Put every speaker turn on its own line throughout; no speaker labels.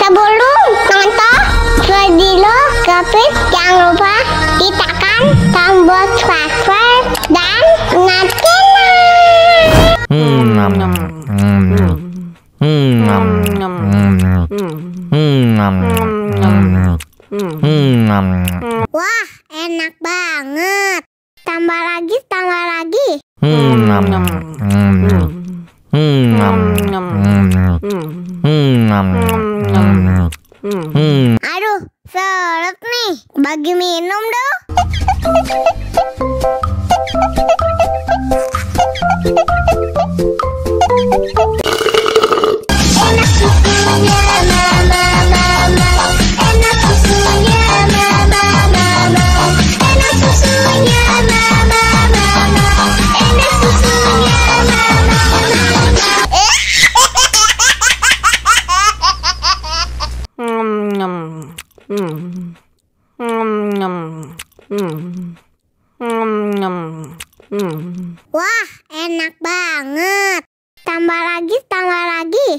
Sebelum nonton video Gapit, jangan lupa tekan tombol subscribe dan nyalakan. Wah, enak banget. Tambah lagi, tambah lagi. Aduh, seret nih. Bagi minum dong. Enak susunya mama, enak susunya mama, enak susunya mama, enak susunya mama. Wah, enak banget. Tambah lagi, tambah lagi.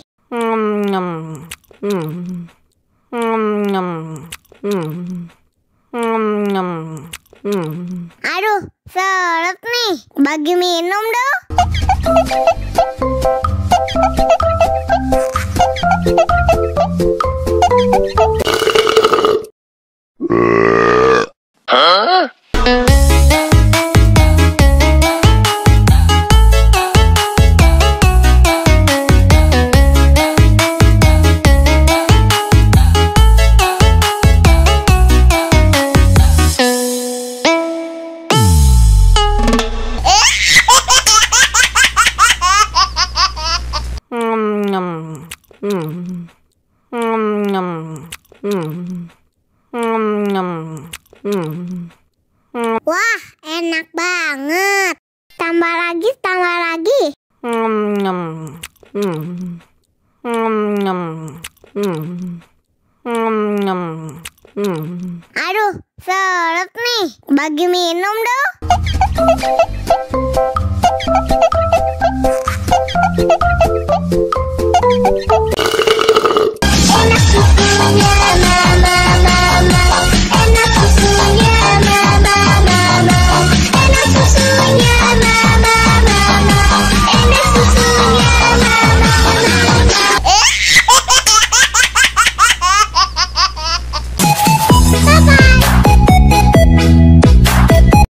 Aduh, seret nih. Bagi minum dong. Wah, enak banget. Tambah lagi, tambah lagi. Aduh, seret nih. Bagi minum dong.